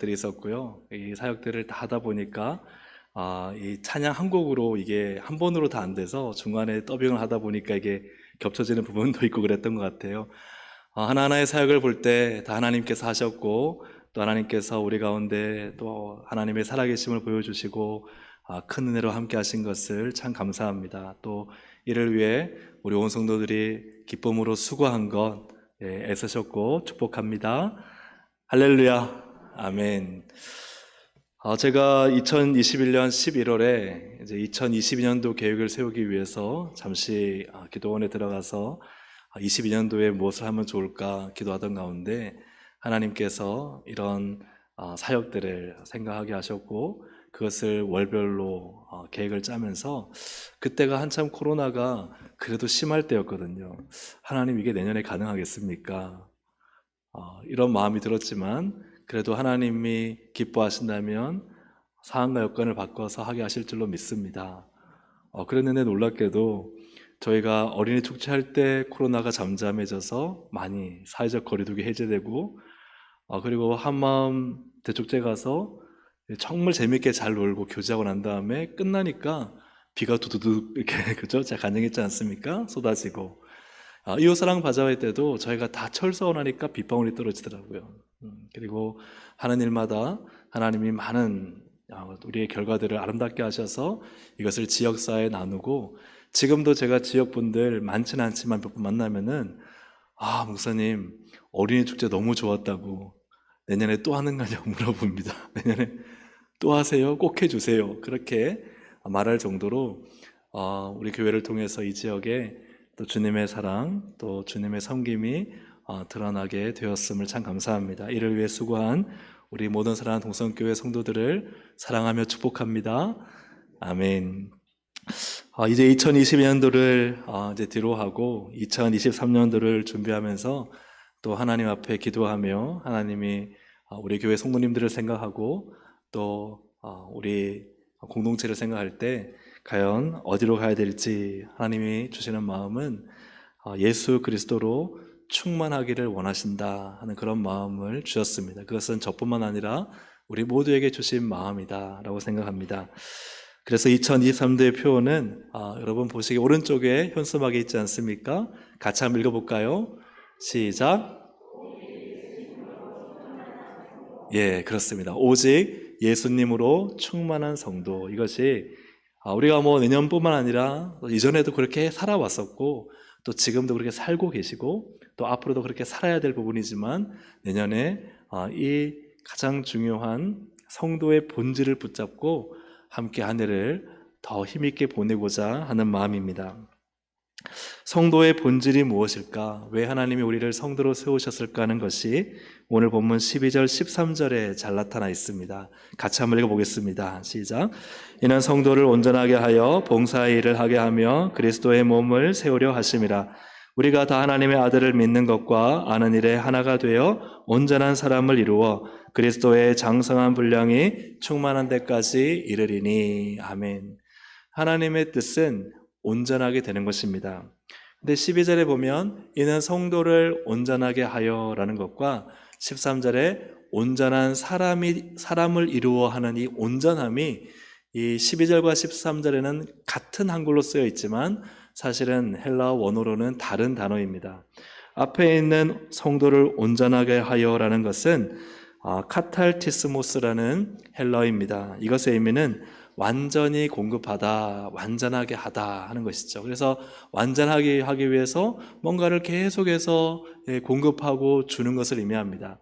사역들이 있었고요. 이 사역들을 다 하다 보니까 이 찬양 한 곡으로 이게 한 번으로 다 안 돼서 중간에 더빙을 하다 보니까 이게 겹쳐지는 부분도 있고 그랬던 것 같아요. 하나하나의 사역을 볼 때 다 하나님께서 하셨고, 또 하나님께서 우리 가운데 또 하나님의 살아계심을 보여주시고 큰 은혜로 함께 하신 것을 참 감사합니다. 또 이를 위해 우리 온 성도들이 기쁨으로 수고한 것 애쓰셨고 축복합니다. 할렐루야, 아멘. 제가 2021년 11월에 이제 2022년도 계획을 세우기 위해서 잠시 기도원에 들어가서 22년도에 무엇을 하면 좋을까 기도하던 가운데 하나님께서 이런 사역들을 생각하게 하셨고, 그것을 월별로 계획을 짜면서, 그때가 한참 코로나가 그래도 심할 때였거든요. 하나님, 이게 내년에 가능하겠습니까? 이런 마음이 들었지만 그래도 하나님이 기뻐하신다면 상황과 여건을 바꿔서 하게 하실 줄로 믿습니다. 그랬는데 놀랍게도 저희가 어린이 축제할 때 코로나가 잠잠해져서 많이 사회적 거리두기 해제되고, 그리고 한마음 대축제 가서 정말 재밌게 잘 놀고 교제하고 난 다음에 끝나니까 비가 두두둑 이렇게 그죠? 제가 간증했지 않습니까? 쏟아지고. 이웃사랑 바자회 때도 저희가 다 철서원하니까 빗방울이 떨어지더라고요. 그리고 하는 일마다 하나님이 많은 우리의 결과들을 아름답게 하셔서 이것을 지역사회에 나누고, 지금도 제가 지역분들 많지는 않지만 몇 분 만나면은 목사님 어린이 축제 너무 좋았다고 내년에 또 하는 거냐고 물어봅니다. 내년에 또 하세요? 꼭 해주세요. 그렇게 말할 정도로 우리 교회를 통해서 이 지역에 또 주님의 사랑, 또 주님의 섬김이 드러나게 되었음을 참 감사합니다. 이를 위해 수고한 우리 모든 사랑하는 동성교회 성도들을 사랑하며 축복합니다. 아멘. 이제 2022년도를 이제 뒤로 하고 2023년도를 준비하면서 또 하나님 앞에 기도하며, 하나님이 우리 교회 성도님들을 생각하고 또 우리 공동체를 생각할 때 과연 어디로 가야 될지 하나님이 주시는 마음은 예수 그리스도로 충만하기를 원하신다 하는 그런 마음을 주셨습니다. 그것은 저뿐만 아니라 우리 모두에게 주신 마음이다 라고 생각합니다. 그래서 2023년도의 표어는 여러분 보시기 오른쪽에 현수막에 있지 않습니까? 같이 한번 읽어볼까요? 시작. 예, 그렇습니다. 오직 예수님으로 충만한 성도. 이것이 우리가 내년뿐만 아니라 이전에도 그렇게 살아왔었고, 또 지금도 그렇게 살고 계시고, 또 앞으로도 그렇게 살아야 될 부분이지만, 내년에 이 가장 중요한 성도의 본질을 붙잡고 함께 한 해를 더 힘있게 보내고자 하는 마음입니다. 성도의 본질이 무엇일까? 왜 하나님이 우리를 성도로 세우셨을까 하는 것이 오늘 본문 12절 13절에 잘 나타나 있습니다. 같이 한번 읽어보겠습니다. 시작. 이는 성도를 온전하게 하여 봉사의 일을 하게 하며 그리스도의 몸을 세우려 하심이라. 우리가 다 하나님의 아들을 믿는 것과 아는 일에 하나가 되어 온전한 사람을 이루어 그리스도의 장성한 분량이 충만한 데까지 이르리니. 아멘. 하나님의 뜻은 온전하게 되는 것입니다. 근데 12절에 보면 이는 성도를 온전하게 하여 라는 것과 13절에 온전한 사람을 이루어 하는 이 온전함이 이 12절과 13절에는 같은 한글로 쓰여 있지만 사실은 헬라어 원어로는 다른 단어입니다. 앞에 있는 성도를 온전하게 하여 라는 것은 카탈티스모스라는 헬라어입니다. 이것의 의미는 완전히 공급하다, 완전하게 하다 하는 것이죠. 그래서 완전하게 하기 위해서 뭔가를 계속해서 공급하고 주는 것을 의미합니다.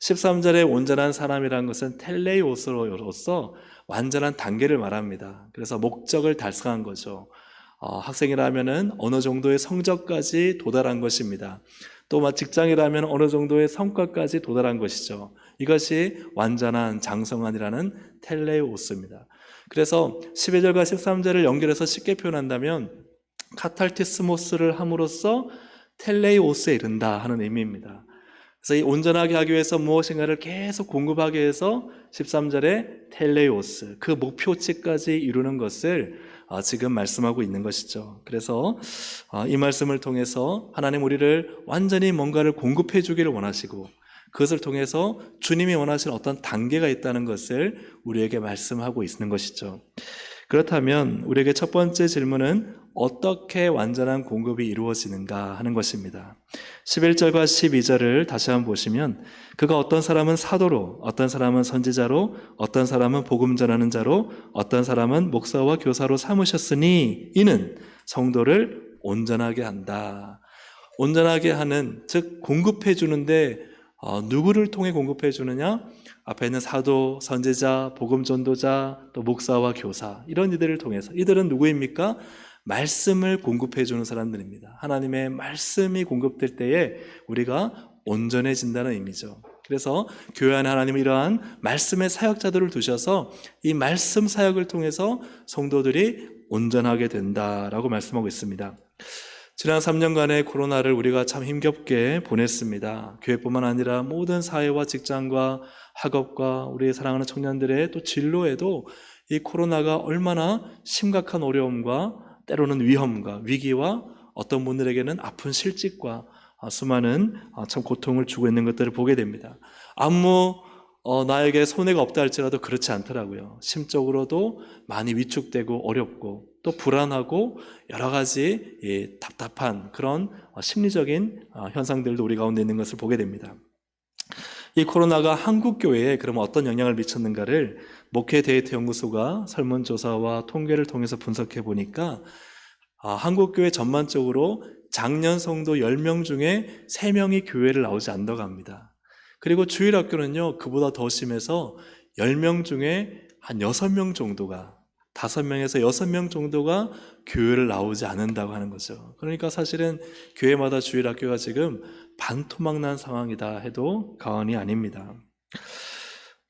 13절에 온전한 사람이라는 것은 텔레이오스로서 완전한 단계를 말합니다. 그래서 목적을 달성한 거죠. 학생이라면 어느 정도의 성적까지 도달한 것입니다. 또 직장이라면 어느 정도의 성과까지 도달한 것이죠. 이것이 완전한 장성한이라는 텔레오스입니다. 그래서 12절과 13절을 연결해서 쉽게 표현한다면 카탈티스모스를 함으로써 텔레오스에 이른다 하는 의미입니다. 그래서 이 온전하게 하기 위해서 무엇인가를 계속 공급하기 위해서 13절에 텔레오스, 그 목표치까지 이루는 것을 지금 말씀하고 있는 것이죠. 그래서 이 말씀을 통해서 하나님 우리를 완전히 뭔가를 공급해 주기를 원하시고, 그것을 통해서 주님이 원하시는 어떤 단계가 있다는 것을 우리에게 말씀하고 있는 것이죠. 그렇다면 우리에게 첫 번째 질문은 어떻게 완전한 공급이 이루어지는가 하는 것입니다. 11절과 12절을 다시 한번 보시면 그가 어떤 사람은 사도로, 어떤 사람은 선지자로, 어떤 사람은 복음 전하는 자로, 어떤 사람은 목사와 교사로 삼으셨으니 이는 성도를 온전하게 한다. 온전하게 하는, 즉 공급해 주는데 누구를 통해 공급해 주느냐? 앞에 있는 사도, 선지자, 복음 전도자, 또 목사와 교사, 이런 이들을 통해서. 이들은 누구입니까? 말씀을 공급해 주는 사람들입니다. 하나님의 말씀이 공급될 때에 우리가 온전해진다는 의미죠. 그래서 교회 안에 하나님은 이러한 말씀의 사역자들을 두셔서 이 말씀 사역을 통해서 성도들이 온전하게 된다라고 말씀하고 있습니다. 지난 3년간의 코로나를 우리가 참 힘겹게 보냈습니다. 교회뿐만 아니라 모든 사회와 직장과 학업과 우리의 사랑하는 청년들의 또 진로에도 이 코로나가 얼마나 심각한 어려움과 때로는 위험과 위기와 어떤 분들에게는 아픈 실직과 수많은 참 고통을 주고 있는 것들을 보게 됩니다. 아무 나에게 손해가 없다 할지라도 그렇지 않더라고요. 심적으로도 많이 위축되고 어렵고 또 불안하고 여러 가지 답답한 그런 심리적인 현상들도 우리 가운데 있는 것을 보게 됩니다. 이 코로나가 한국 교회에 그럼 어떤 영향을 미쳤는가를 목회 데이터 연구소가 설문조사와 통계를 통해서 분석해 보니까 한국 교회 전반적으로 작년 성도 10명 중에 3명이 교회를 나오지 않는다고 합니다. 그리고 주일학교는요, 그보다 더 심해서 10명 중에 한 6명 정도가, 5명에서 6명 정도가 교회를 나오지 않는다고 하는 거죠. 그러니까 사실은 교회마다 주일학교가 지금 반토막난 상황이다 해도 과언이 아닙니다.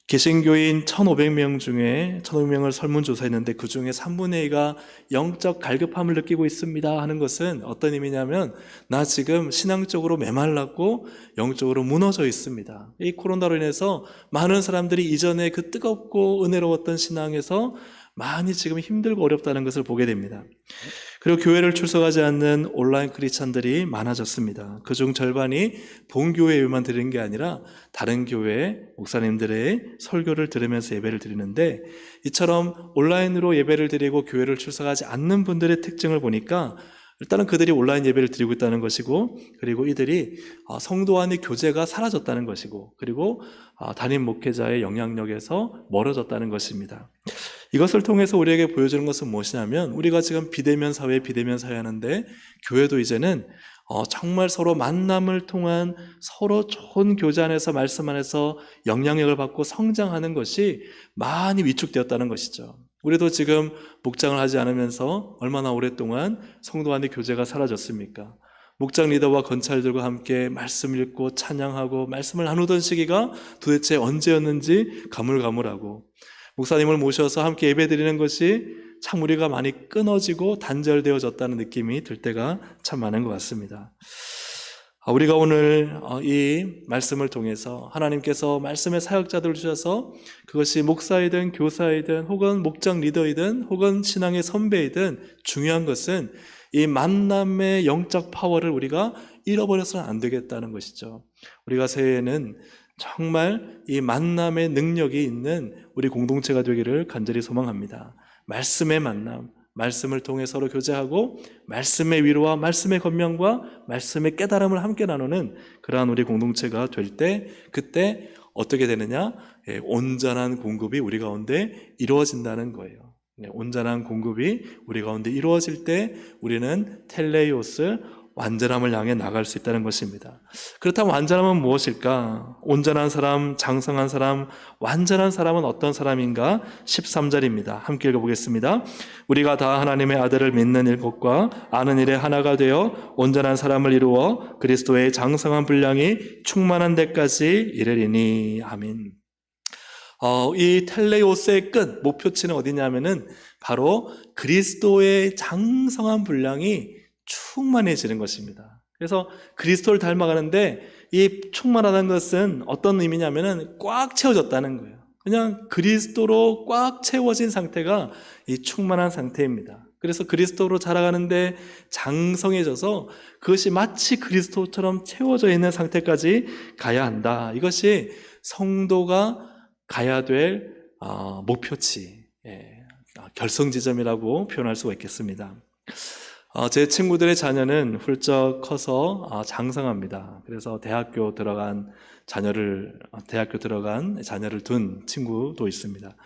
개신교인 1,500명 중에 1,500명을 설문조사했는데 그 중에 3분의 2가 영적 갈급함을 느끼고 있습니다 하는 것은 어떤 의미냐면 나 지금 신앙적으로 메말랐고 영적으로 무너져 있습니다. 이 코로나로 인해서 많은 사람들이 이전에 그 뜨겁고 은혜로웠던 신앙에서 많이 지금 힘들고 어렵다는 것을 보게 됩니다. 그리고 교회를 출석하지 않는 온라인 크리스찬들이 많아졌습니다. 그중 절반이 본교회 예배만 드리는 게 아니라 다른 교회 목사님들의 설교를 들으면서 예배를 드리는데, 이처럼 온라인으로 예배를 드리고 교회를 출석하지 않는 분들의 특징을 보니까 일단은 그들이 온라인 예배를 드리고 있다는 것이고, 그리고 이들이 성도 간의 교제가 사라졌다는 것이고, 그리고 담임 목회자의 영향력에서 멀어졌다는 것입니다. 이것을 통해서 우리에게 보여주는 것은 무엇이냐면, 우리가 지금 비대면 사회 하는데 교회도 이제는 정말 서로 만남을 통한 서로 좋은 교제 안에서 말씀 안에서 영향력을 받고 성장하는 것이 많이 위축되었다는 것이죠. 우리도 지금 목장을 하지 않으면서 얼마나 오랫동안 성도 간의 교제가 사라졌습니까? 목장 리더와 건찰들과 함께 말씀 읽고 찬양하고 말씀을 나누던 시기가 도대체 언제였는지 가물가물하고, 목사님을 모셔서 함께 예배드리는 것이 참 우리가 많이 끊어지고 단절되어졌다는 느낌이 들 때가 참 많은 것 같습니다. 우리가 오늘 이 말씀을 통해서 하나님께서 말씀의 사역자들을 주셔서 그것이 목사이든 교사이든 혹은 목장 리더이든 혹은 신앙의 선배이든 중요한 것은 이 만남의 영적 파워를 우리가 잃어버려서는 안 되겠다는 것이죠. 우리가 새해에는 정말 이 만남의 능력이 있는 우리 공동체가 되기를 간절히 소망합니다. 말씀의 만남, 말씀을 통해 서로 교제하고 말씀의 위로와 말씀의 권면과 말씀의 깨달음을 함께 나누는 그러한 우리 공동체가 될 때, 그때 어떻게 되느냐? 온전한 공급이 우리 가운데 이루어진다는 거예요. 온전한 공급이 우리 가운데 이루어질 때 우리는 텔레이오스, 완전함을 향해 나갈 수 있다는 것입니다. 그렇다면 완전함은 무엇일까? 온전한 사람, 장성한 사람, 완전한 사람은 어떤 사람인가? 13절입니다. 함께 읽어보겠습니다. 우리가 다 하나님의 아들을 믿는 일곱과 아는 일에 하나가 되어 온전한 사람을 이루어 그리스도의 장성한 분량이 충만한 데까지 이르리니. 아멘. 이 텔레오스의 끝, 목표치는 어디냐면은 바로 그리스도의 장성한 분량이 충만해지는 것입니다. 그래서 그리스도를 닮아가는데 이 충만하다는 것은 어떤 의미냐면은 꽉 채워졌다는 거예요. 그냥 그리스도로 꽉 채워진 상태가 이 충만한 상태입니다. 그래서 그리스도로 자라가는데 장성해져서 그것이 마치 그리스도처럼 채워져 있는 상태까지 가야 한다. 이것이 성도가 가야 될 목표치, 결성 지점이라고 표현할 수가 있겠습니다. 제 친구들의 자녀는 훌쩍 커서 장성합니다. 그래서 대학교 들어간 자녀를 둔 친구도 있습니다.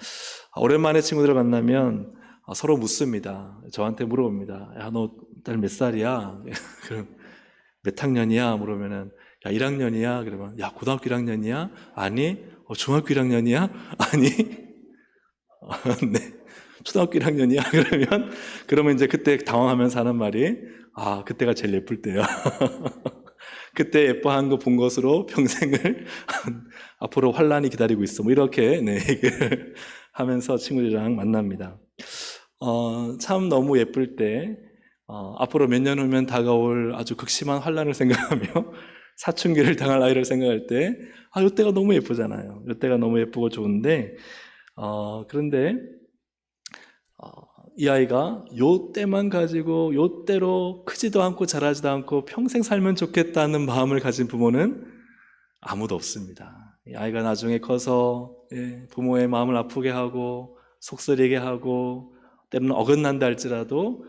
오랜만에 친구들을 만나면 서로 묻습니다. 저한테 물어봅니다. 야, 너 딸 몇 살이야? 그럼 몇 학년이야? 물으면은 야, 1학년이야? 그러면 야, 고등학교 1학년이야? 아니, 중학교 1학년이야? 아니, 네, 초등학교 1학년이야? 그러면 이제 그때 당황하면서 하는 말이 그때가 제일 예쁠 때야. 그때 예뻐한 거 본 것으로 평생을 앞으로 환란이 기다리고 있어. 뭐 이렇게 얘기를 하면서 친구들이랑 만납니다. 참 너무 예쁠 때, 앞으로 몇 년 후면 다가올 아주 극심한 환란을 생각하며 사춘기를 당할 나이를 생각할 때, 이때가 너무 예쁘잖아요. 이때가 너무 예쁘고 좋은데, 그런데 이 아이가 요 때만 가지고 요 때로 크지도 않고 자라지도 않고 평생 살면 좋겠다는 마음을 가진 부모는 아무도 없습니다. 이 아이가 나중에 커서 부모의 마음을 아프게 하고 속쓰리게 하고 때로는 어긋난다 할지라도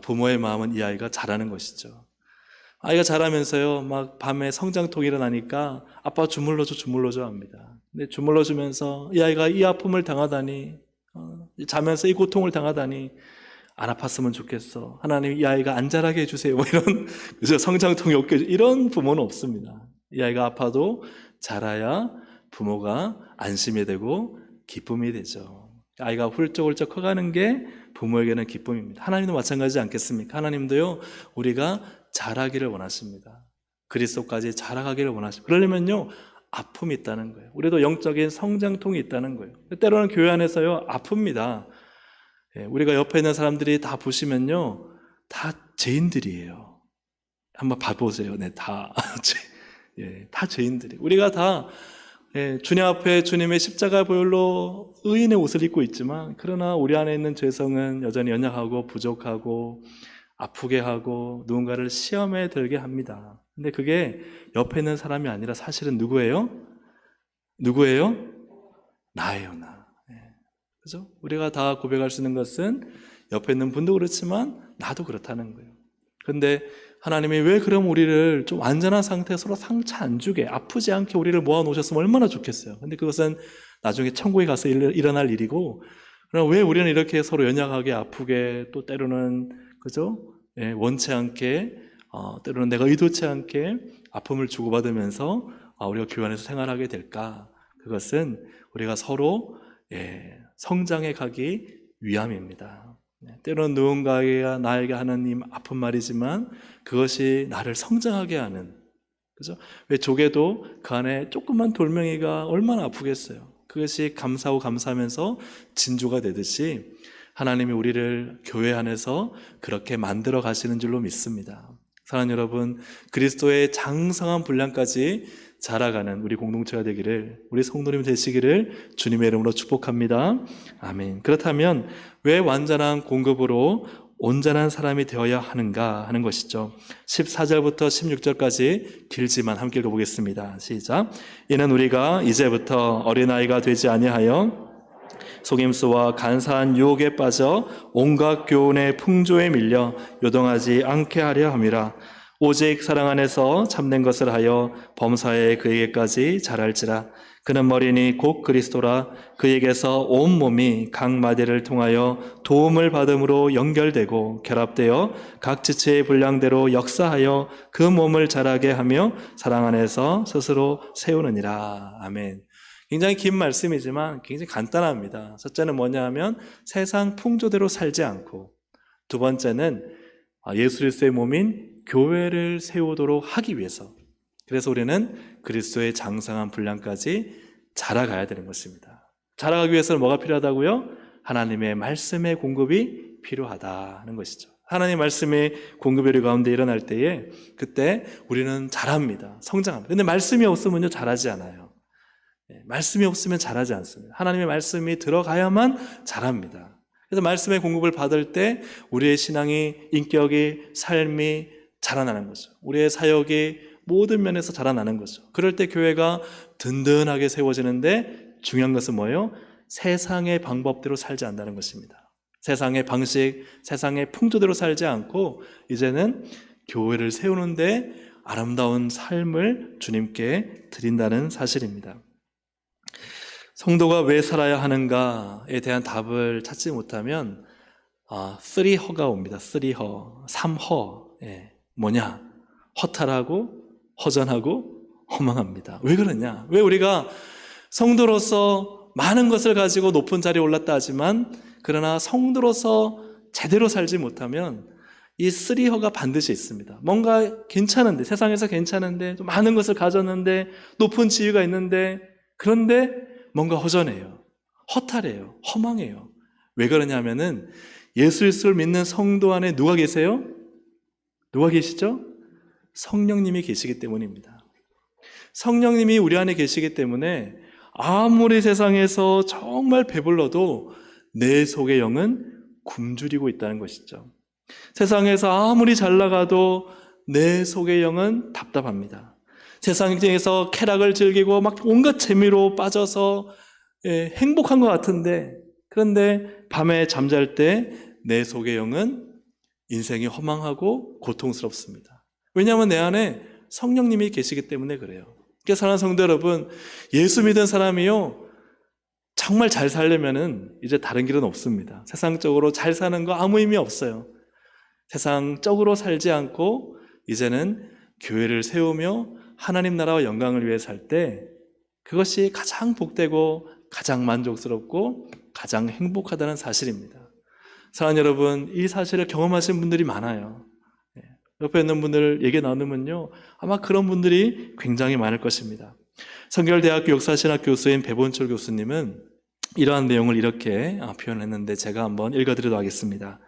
부모의 마음은 이 아이가 자라는 것이죠. 아이가 자라면서요, 막 밤에 성장통이 일어나니까 아빠 주물러줘 합니다. 근데 주물러주면서 이 아이가 이 아픔을 당하다니, 자면서 이 고통을 당하다니 안 아팠으면 좋겠어. 하나님 이 아이가 안 자라게 해주세요. 뭐 이런 성장통이 없게 이런 부모는 없습니다. 이 아이가 아파도 자라야 부모가 안심이 되고 기쁨이 되죠. 아이가 훌쩍훌쩍 커가는 게 부모에게는 기쁨입니다. 하나님도 마찬가지지 않겠습니까? 하나님도요, 우리가 자라기를 원하십니다. 그리스도까지 자라가기를 원하십니다. 그러려면요, 아픔이 있다는 거예요. 우리도 영적인 성장통이 있다는 거예요. 때로는 교회 안에서요, 아픕니다. 우리가 옆에 있는 사람들이 다 보시면요, 다 죄인들이에요. 한번 봐보세요. 네, 다 죄인들이. 우리가 다 주님 앞에 주님의 십자가 보혈로 의인의 옷을 입고 있지만, 그러나 우리 안에 있는 죄성은 여전히 연약하고 부족하고 아프게 하고 누군가를 시험에 들게 합니다. 근데 그게 옆에 있는 사람이 아니라 사실은 누구예요? 나예요, 나. 그죠? 우리가 다 고백할 수 있는 것은 옆에 있는 분도 그렇지만 나도 그렇다는 거예요. 그런데 하나님이 왜 그럼 우리를 좀 완전한 상태에 서로 상처 안 주게, 아프지 않게 우리를 모아놓으셨으면 얼마나 좋겠어요. 근데 그것은 나중에 천국에 가서 일어날 일이고, 그럼 왜 우리는 이렇게 서로 연약하게 아프게, 또 때로는 그죠? 원치 않게, 때로는 내가 의도치 않게 아픔을 주고받으면서 우리가 교회 안에서 생활하게 될까? 그것은 우리가 서로 성장해 가기 위함입니다. 때로는 누군가가 나에게 하는 아픈 말이지만 그것이 나를 성장하게 하는, 그죠? 왜 조개도 그 안에 조그만 돌멩이가 얼마나 아프겠어요. 그것이 감사하고 감사하면서 진주가 되듯이 하나님이 우리를 교회 안에서 그렇게 만들어 가시는 줄로 믿습니다. 사랑하는 여러분, 그리스도의 장성한 분량까지 자라가는 우리 공동체가 되기를, 우리 성도님 되시기를 주님의 이름으로 축복합니다. 아멘. 그렇다면 왜 완전한 공급으로 온전한 사람이 되어야 하는가 하는 것이죠. 14절부터 16절까지 길지만 함께 읽어보겠습니다. 시작. 이는 우리가 이제부터 어린아이가 되지 아니하여 속임수와 간사한 유혹에 빠져 온갖 교훈의 풍조에 밀려 요동하지 않게 하려 함이라. 오직 사랑 안에서 참된 것을 하여 범사에 그에게까지 자랄지라. 그는 머리니 곧 그리스도라. 그에게서 온 몸이 각 마디를 통하여 도움을 받음으로 연결되고 결합되어 각 지체의 분량대로 역사하여 그 몸을 자라게 하며 사랑 안에서 스스로 세우느니라. 아멘. 굉장히 긴 말씀이지만 굉장히 간단합니다. 첫째는 뭐냐 하면 세상 풍조대로 살지 않고, 두 번째는 예수 그리스도의 몸인 교회를 세우도록 하기 위해서, 그래서 우리는 그리스도의 장성한 분량까지 자라가야 되는 것입니다. 자라가기 위해서는 뭐가 필요하다고요? 하나님의 말씀의 공급이 필요하다는 것이죠. 하나님의 말씀의 공급이 우리 가운데 일어날 때에 그때 우리는 자랍니다. 성장합니다. 근데 말씀이 없으면요 자라지 않아요. 말씀이 없으면 자라지 않습니다. 하나님의 말씀이 들어가야만 자랍니다. 그래서 말씀의 공급을 받을 때 우리의 신앙이, 인격이, 삶이 자라나는 거죠. 우리의 사역이 모든 면에서 자라나는 거죠. 그럴 때 교회가 든든하게 세워지는데 중요한 것은 뭐예요? 세상의 방법대로 살지 않는다는 것입니다. 세상의 방식, 세상의 풍조대로 살지 않고 이제는 교회를 세우는데 아름다운 삶을 주님께 드린다는 사실입니다. 성도가 왜 살아야 하는가에 대한 답을 찾지 못하면 3허가 옵니다. 3허, 3허. 뭐냐? 허탈하고 허전하고 허망합니다. 왜 그러냐? 왜 우리가 성도로서 많은 것을 가지고 높은 자리에 올랐다 하지만 그러나 성도로서 제대로 살지 못하면 이 3허가 반드시 있습니다. 뭔가 괜찮은데, 세상에서 괜찮은데, 좀 많은 것을 가졌는데, 높은 지위가 있는데, 그런데 뭔가 허전해요. 허탈해요. 허망해요. 왜 그러냐면은 예수 그리스도를 믿는 성도 안에 누가 계세요? 누가 계시죠? 성령님이 계시기 때문입니다. 성령님이 우리 안에 계시기 때문에 아무리 세상에서 정말 배불러도 내 속의 영은 굶주리고 있다는 것이죠. 세상에서 아무리 잘 나가도 내 속의 영은 답답합니다. 세상에서 쾌락을 즐기고 막 온갖 재미로 빠져서 행복한 것 같은데, 그런데 밤에 잠잘 때 내 속의 영은 인생이 허망하고 고통스럽습니다. 왜냐하면 내 안에 성령님이 계시기 때문에 그래요. 그러니까 사랑하는 성도 여러분, 예수 믿은 사람이요 정말 잘 살려면은 이제 다른 길은 없습니다. 세상적으로 잘 사는 거 아무 의미 없어요. 세상적으로 살지 않고 이제는 교회를 세우며 하나님 나라와 영광을 위해 살 때 그것이 가장 복되고 가장 만족스럽고 가장 행복하다는 사실입니다. 사랑하는 여러분, 이 사실을 경험하신 분들이 많아요. 옆에 있는 분들 얘기 나누면요 아마 그런 분들이 굉장히 많을 것입니다. 성결대학교 역사신학 교수인 배본철 교수님은 이러한 내용을 이렇게 표현했는데 제가 한번 읽어드리도록 하겠습니다.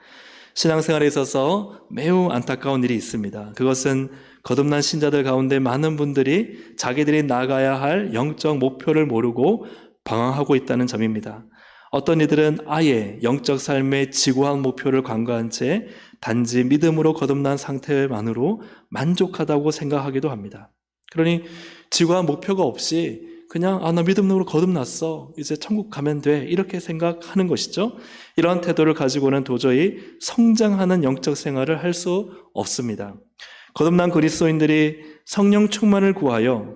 신앙생활에 있어서 매우 안타까운 일이 있습니다. 그것은 거듭난 신자들 가운데 많은 분들이 자기들이 나가야 할 영적 목표를 모르고 방황하고 있다는 점입니다. 어떤 이들은 아예 영적 삶의 지구한 목표를 관과한 채 단지 믿음으로 거듭난 상태만으로 만족하다고 생각하기도 합니다. 그러니 지구한 목표가 없이 그냥 나 믿음으로 거듭났어, 이제 천국 가면 돼, 이렇게 생각하는 것이죠. 이러한 태도를 가지고는 도저히 성장하는 영적 생활을 할 수 없습니다. 거듭난 그리스도인들이 성령 충만을 구하여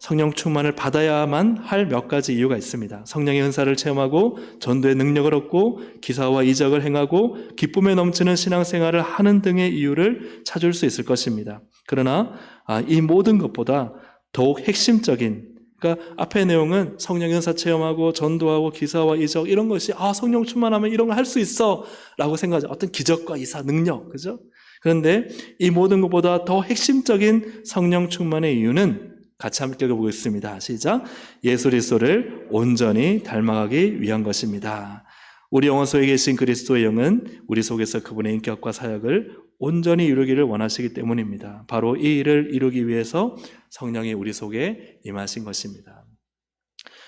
성령 충만을 받아야만 할 몇 가지 이유가 있습니다. 성령의 은사를 체험하고 전도의 능력을 얻고 기사와 이적을 행하고 기쁨에 넘치는 신앙생활을 하는 등의 이유를 찾을 수 있을 것입니다. 그러나 이 모든 것보다 더욱 핵심적인, 그러니까 앞의 내용은 성령의 은사 체험하고 전도하고 기사와 이적 이런 것이 성령 충만하면 이런 걸 할 수 있어 라고 생각하죠. 어떤 기적과 이사 능력, 그죠? 그런데 이 모든 것보다 더 핵심적인 성령 충만의 이유는 같이 함께 읽어보겠습니다. 시작. 예수 그리스도를 온전히 닮아가기 위한 것입니다. 우리 영혼 속에 계신 그리스도의 영은 우리 속에서 그분의 인격과 사역을 온전히 이루기를 원하시기 때문입니다. 바로 이 일을 이루기 위해서 성령이 우리 속에 임하신 것입니다.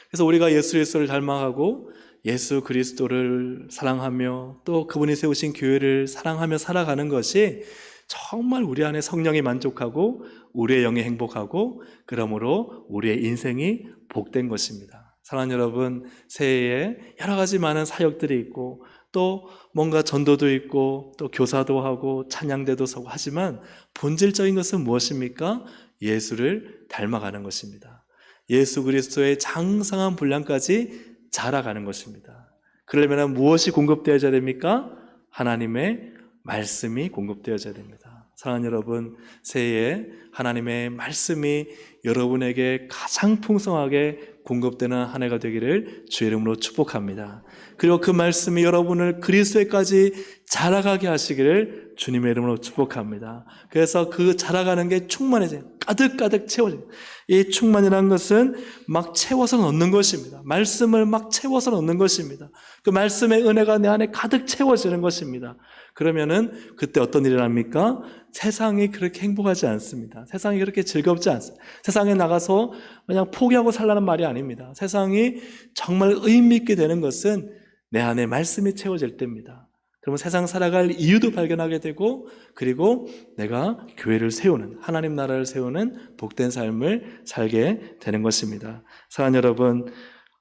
그래서 우리가 예수 그리스도를 닮아가고 예수 그리스도를 사랑하며 또 그분이 세우신 교회를 사랑하며 살아가는 것이 정말 우리 안에 성령이 만족하고 우리의 영이 행복하고 그러므로 우리의 인생이 복된 것입니다. 사랑하는 여러분, 새해에 여러 가지 많은 사역들이 있고 또 뭔가 전도도 있고 또 교사도 하고 찬양대도 서고 하지만 본질적인 것은 무엇입니까? 예수를 닮아가는 것입니다. 예수 그리스도의 장성한 분량까지 자라가는 것입니다. 그러려면 무엇이 공급되어야 됩니까? 하나님의 말씀이 공급되어야 됩니다. 사랑하는 여러분, 새해에 하나님의 말씀이 여러분에게 가장 풍성하게 공급되는 한 해가 되기를 주의 이름으로 축복합니다. 그리고 그 말씀이 여러분을 그리스도에까지 자라가게 하시기를 주님의 이름으로 축복합니다. 그래서 그 자라가는 게 충만해져요. 가득가득 채워져요. 이 충만이라는 것은 막 채워서 넣는 것입니다. 말씀을 막 채워서 넣는 것입니다. 그 말씀의 은혜가 내 안에 가득 채워지는 것입니다. 그러면은 그때 어떤 일이 납니까? 세상이 그렇게 행복하지 않습니다. 세상이 그렇게 즐겁지 않습니다. 세상에 나가서 그냥 포기하고 살라는 말이 아닙니다. 세상이 정말 의미 있게 되는 것은 내 안에 말씀이 채워질 때입니다. 그러면 세상 살아갈 이유도 발견하게 되고, 그리고 내가 교회를 세우는, 하나님 나라를 세우는 복된 삶을 살게 되는 것입니다. 사랑하는 여러분,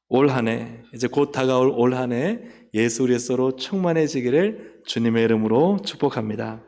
올 한 해, 이제 곧 다가올 올 한 해 예수 그리스도로 충만해지기를 주님의 이름으로 축복합니다.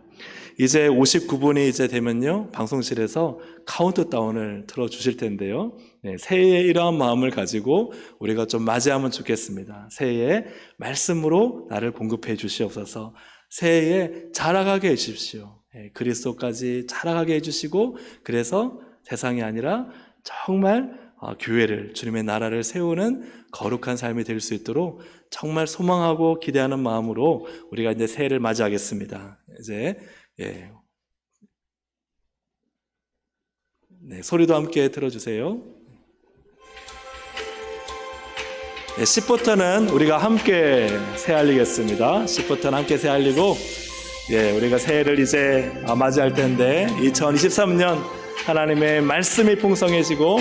이제 59분이 이제 되면요, 방송실에서 카운트다운을 틀어주실 텐데요. 네, 새해에 이러한 마음을 가지고 우리가 좀 맞이하면 좋겠습니다. 새해에 말씀으로 나를 공급해 주시옵소서. 새해에 자라가게 해주십시오. 네, 그리스도까지 자라가게 해주시고, 그래서 세상이 아니라 정말 교회를, 주님의 나라를 세우는 거룩한 삶이 될 수 있도록 정말 소망하고 기대하는 마음으로 우리가 이제 새해를 맞이하겠습니다. 이제 네, 소리도 함께 들어주세요. 네, 10부터는 우리가 함께 새알리겠습니다. 10부터는 함께 새알리고, 우리가 새해를 이제 맞이할 텐데, 2023년 하나님의 말씀이 풍성해지고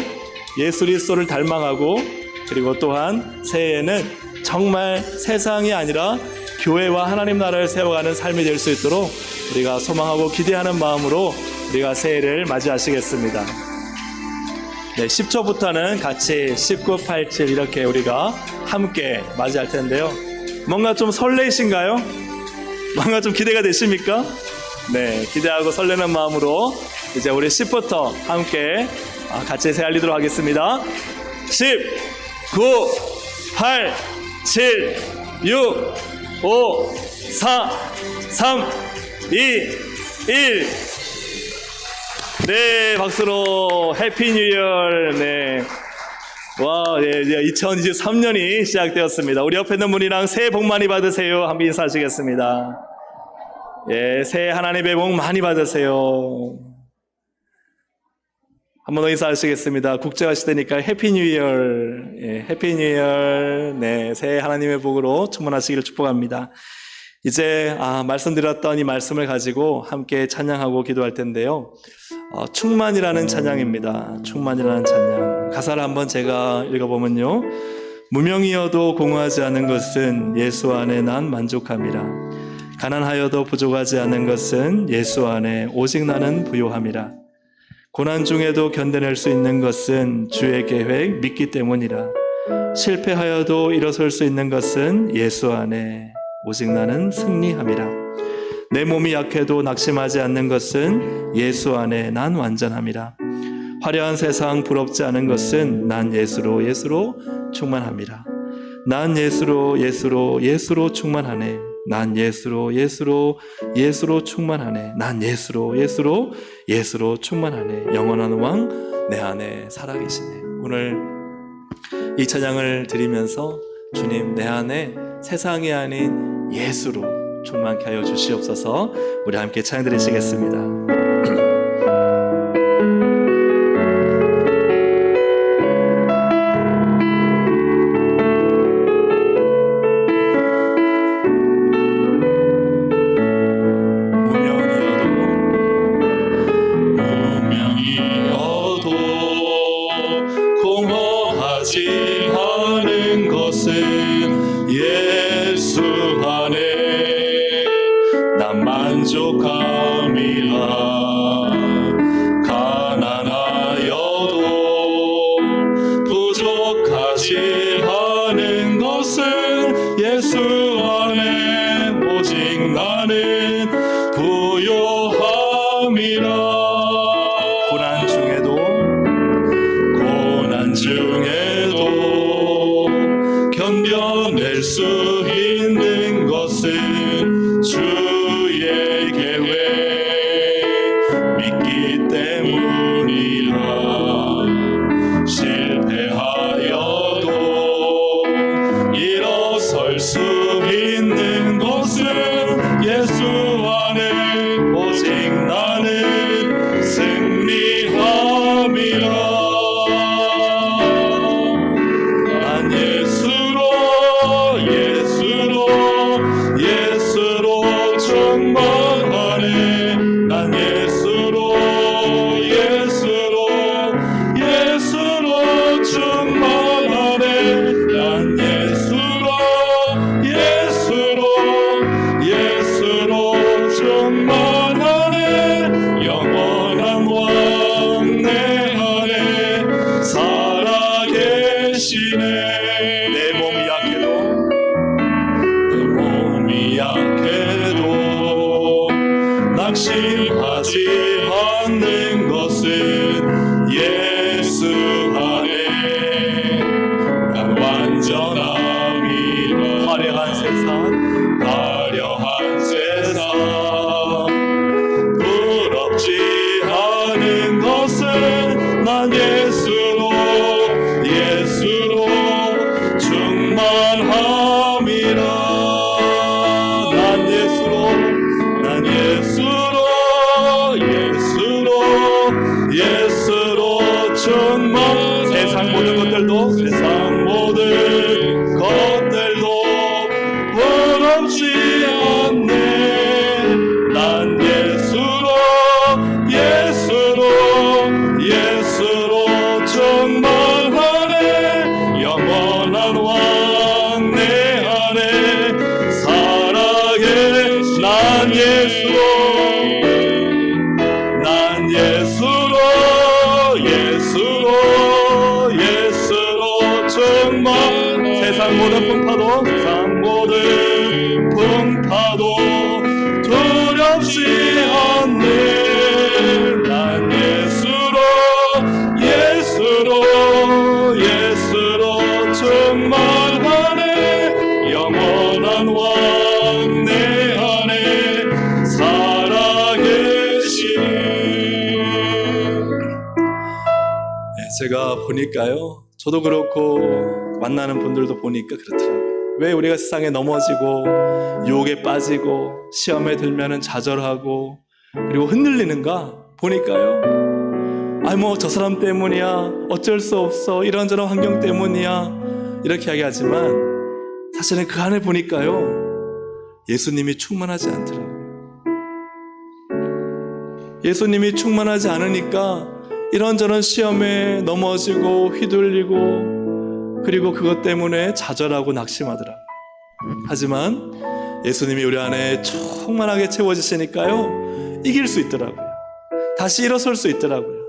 예수 그리스도를 닮아가고, 그리고 또한 새해에는 정말 세상이 아니라 교회와 하나님 나라를 세워가는 삶이 될 수 있도록 우리가 소망하고 기대하는 마음으로 우리가 새해를 맞이하시겠습니다. 네, 10초부터는 같이 19, 87 이렇게 우리가 함께 맞이할 텐데요. 뭔가 좀 설레이신가요? 뭔가 좀 기대가 되십니까? 네, 기대하고 설레는 마음으로 이제 우리 10부터 함께 같이 새알리도록 하겠습니다. 10, 9, 8, 7, 6, 5, 4, 3, 2, 1. 네, 박수로 해피 뉴 이어. 네. 와, 이제 2023년이 시작되었습니다. 우리 옆에 있는 분이랑 새해 복 많이 받으세요. 한번 인사하시겠습니다. 새해 하나님의 복 많이 받으세요. 한 번 더 인사하시겠습니다. 국제화 시대니까 해피 뉴 이어. 해피 뉴 이어. 네, 새해 하나님의 복으로 충만하시기를 축복합니다. 이제 말씀드렸던 이 말씀을 가지고 함께 찬양하고 기도할 텐데요. 충만이라는 찬양입니다. 충만이라는 찬양. 가사를 한번 제가 읽어보면요. 무명이어도 공허하지 않은 것은 예수 안에 난 만족함이라. 가난하여도 부족하지 않은 것은 예수 안에 오직 나는 부요함이라. 고난 중에도 견뎌낼 수 있는 것은 주의 계획 믿기 때문이라. 실패하여도 일어설 수 있는 것은 예수 안에 오직 나는 승리함이라. 내 몸이 약해도 낙심하지 않는 것은 예수 안에 난 완전함이라. 화려한 세상 부럽지 않은 것은 난 예수로 충만함이라. 난 예수로 충만하네. 난 예수로 충만하네. 난 예수로 충만하네. 영원한 왕 내 안에 살아계시네. 오늘 이 찬양을 드리면서 주님, 내 안에 세상이 아닌 예수로 충만케 하여 주시옵소서. 우리 함께 찬양 드리시겠습니다. 견뎌낼 수 있는 것은 주의 계획 믿기 때문이라. 실패하여도 일어설 수 있는 것은 예수 안에 오직 나는 승리함이라. 난 예수로 완전함이라. 화려한 세상 화려한 세상 부럽지 않은 것은 난 예수로 충만함이라. 난 예수로 충만. 세상 모든 것들도 부럽지 않네. 난 예수로 충만하네. 영원한 왕 내 안에 살아계. 난 예수로 충만. 세상 모든 풍파도 두렵지 않네. 난 예수로 충만하네. 영원한 왕 내 안에 살아계시네. 제가 보니까요, 저도 그렇고 만나는 분들도 보니까 그렇더라고요. 왜 우리가 세상에 넘어지고 유혹에 빠지고 시험에 들면은 좌절하고 그리고 흔들리는가 보니까요, 뭐 저 사람 때문이야, 어쩔 수 없어, 이런저런 환경 때문이야, 이렇게 이야기하지만 사실은 그 안에 보니까요, 예수님이 충만하지 않더라고요. 예수님이 충만하지 않으니까 이런저런 시험에 넘어지고 휘둘리고 그리고 그것 때문에 좌절하고 낙심하더라. 하지만 예수님이 우리 안에 충만하게 채워지시니까요, 이길 수 있더라고요. 다시 일어설 수 있더라고요.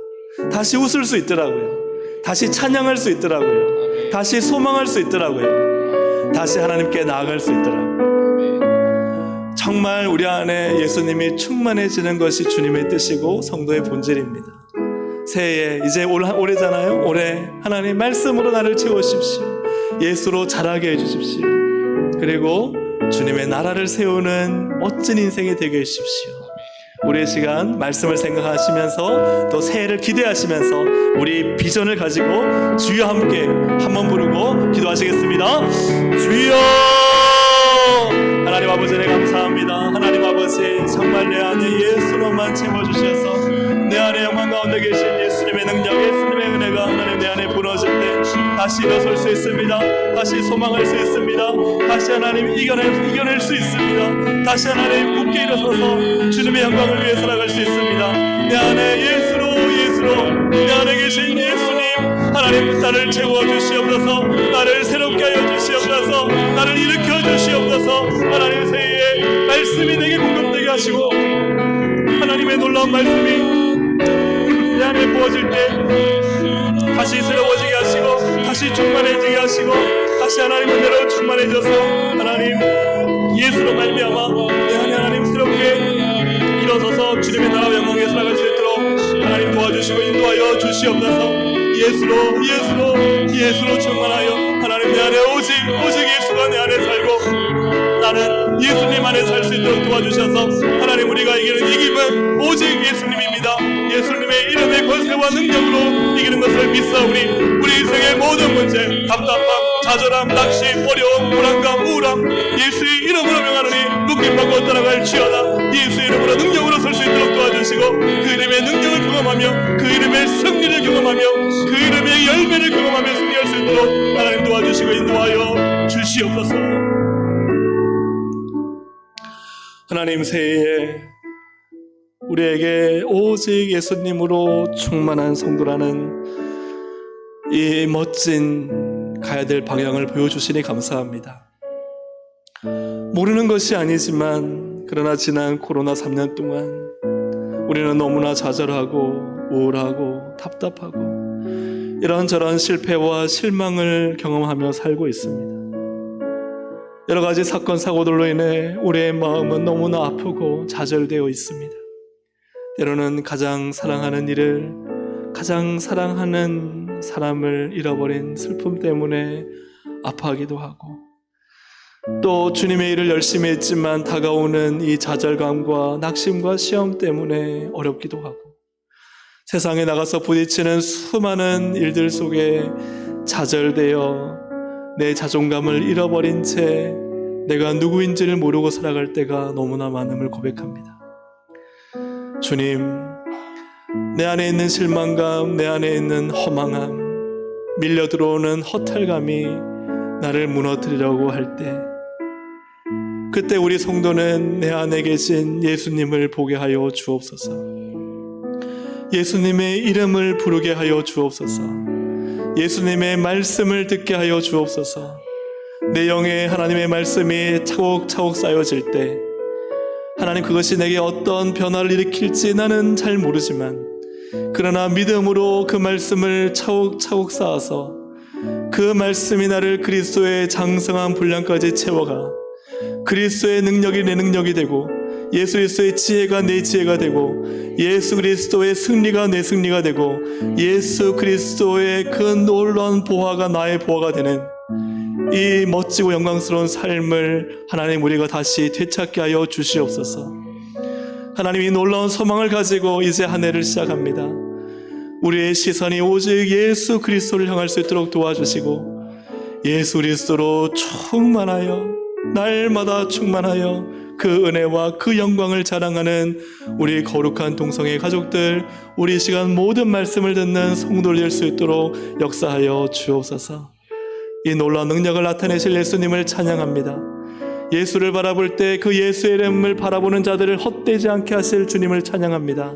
다시 웃을 수 있더라고요. 다시 찬양할 수 있더라고요. 다시 소망할 수 있더라고요. 다시 하나님께 나아갈 수 있더라고요. 정말 우리 안에 예수님이 충만해지는 것이 주님의 뜻이고 성도의 본질입니다. 새해 이제 올해잖아요. 올해 하나님 말씀으로 나를 채우십시오. 예수로 자라게 해주십시오. 그리고 주님의 나라를 세우는 멋진 인생이 되게 해주십시오. 우리의 시간 말씀을 생각하시면서 또 새해를 기대하시면서 우리 비전을 가지고 주여 함께 한번 부르고 기도하시겠습니다. 주여! 하나님 아버지, 네, 감사합니다. 하나님 아버지, 정말 내 안에 예수로만 채워주셔서 내 안에 영광 가운데 계신 예수님의 능력, 예수님의 은혜가 하나님 내 안에 부러질 때 다시 일어설 수 있습니다. 다시 소망할 수 있습니다. 다시 하나님 이겨낼 수 있습니다. 다시 하나님 굳게 일어서서 주님의 영광을 위해 살아갈 수 있습니다. 내 안에 예수로 내 안에 계신 예수님, 하나님 나를 채워주시옵소서. 나를 새롭게 하여 주시옵소서. 나를 일으켜 주시옵소서. 하나님 새해에 말씀이 내게 공급되게 하시고 하나님의 놀라운 말씀이 내 안에 부어질 때 다시 새로워지게 하시고 다시 충만해지게 하시고 다시 하나님 은혜로 충만해져서 하나님 예수로 말미암아 내 안에 하나님 새롭게 일어서서 주님의 나라와 영광에 살아갈 수 있도록 하나님 도와주시고 인도하여 주시옵소서. 예수로 충만하여 하나님 내 안에 오직 예수가 내 안에 살고 나는 예수님 안에 살 수 있도록 도와주셔서 하나님 우리가 이기는 이김은 오직 예수님입니다. 예수님의 이름의 권세와 능력으로 이기는 것을 믿사오니 우리 인생의 모든 문제, 답답함, 좌절함, 낙심, 어려움, 불안감, 우울함 예수의 이름으로 명하노니 묶임받고 떠나갈지어다. 예수의 이름으로 능력으로 설 수 있도록 도와주시고 그 이름의 능력을 경험하며 그 이름의 승리를 경험하며 그 이름의 열매를 경험하며 승리할 수 있도록 하나님 도와주시고 인도하여 주시옵소서. 하나님 새해에 우리에게 오직 예수님으로 충만한 성도라는 이 멋진 가야 될 방향을 보여주시니 감사합니다. 모르는 것이 아니지만 그러나 지난 코로나 3년 동안 우리는 너무나 좌절하고 우울하고 답답하고 이런저런 실패와 실망을 경험하며 살고 있습니다. 여러 가지 사건 사고들로 인해 우리의 마음은 너무나 아프고 좌절되어 있습니다. 때로는 가장 사랑하는 이를, 가장 사랑하는 사람을 잃어버린 슬픔 때문에 아파하기도 하고, 또 주님의 일을 열심히 했지만 다가오는 이 좌절감과 낙심과 시험 때문에 어렵기도 하고, 세상에 나가서 부딪히는 수많은 일들 속에 좌절되어 내 자존감을 잃어버린 채 내가 누구인지를 모르고 살아갈 때가 너무나 많음을 고백합니다. 주님, 내 안에 있는 실망감, 내 안에 있는 허망함, 밀려 들어오는 허탈감이 나를 무너뜨리려고 할 때, 그때 우리 성도는 내 안에 계신 예수님을 보게 하여 주옵소서. 예수님의 이름을 부르게 하여 주옵소서. 예수님의 말씀을 듣게 하여 주옵소서. 내 영에 하나님의 말씀이 차곡차곡 쌓여질 때, 하나님, 그것이 내게 어떤 변화를 일으킬지 나는 잘 모르지만, 그러나 믿음으로 그 말씀을 차곡차곡 쌓아서 그 말씀이 나를 그리스도의 장성한 분량까지 채워가 그리스도의 능력이 내 능력이 되고, 예수 그리스도의 지혜가 내 지혜가 되고, 예수 그리스도의 승리가 내 승리가 되고, 예수 그리스도의 그 놀라운 보화가 나의 보화가 되는 이 멋지고 영광스러운 삶을 하나님, 우리가 다시 되찾게 하여 주시옵소서. 하나님, 이 놀라운 소망을 가지고 이제 한 해를 시작합니다. 우리의 시선이 오직 예수 그리스도를 향할 수 있도록 도와주시고, 예수 그리스도로 충만하여, 날마다 충만하여 그 은혜와 그 영광을 자랑하는 우리 거룩한 동성애 가족들, 우리 시간 모든 말씀을 듣는 성도를 될 수 있도록 역사하여 주옵소서. 이 놀라운 능력을 나타내실 예수님을 찬양합니다. 예수를 바라볼 때 그 예수의 이름을 바라보는 자들을 헛되지 않게 하실 주님을 찬양합니다.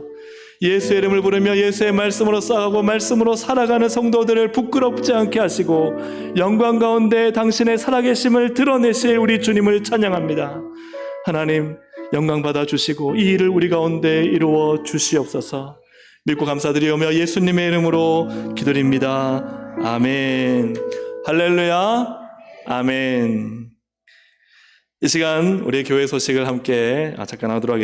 예수의 이름을 부르며 예수의 말씀으로 싸가고 말씀으로 살아가는 성도들을 부끄럽지 않게 하시고, 영광 가운데 당신의 살아계심을 드러내실 우리 주님을 찬양합니다. 하나님, 영광 받아주시고 이 일을 우리 가운데 이루어 주시옵소서. 믿고 감사드리오며 예수님의 이름으로 기도드립니다. 아멘. 할렐루야. 아멘. 이 시간 우리 교회 소식을 함께 잠깐 나누도록 하겠습니다.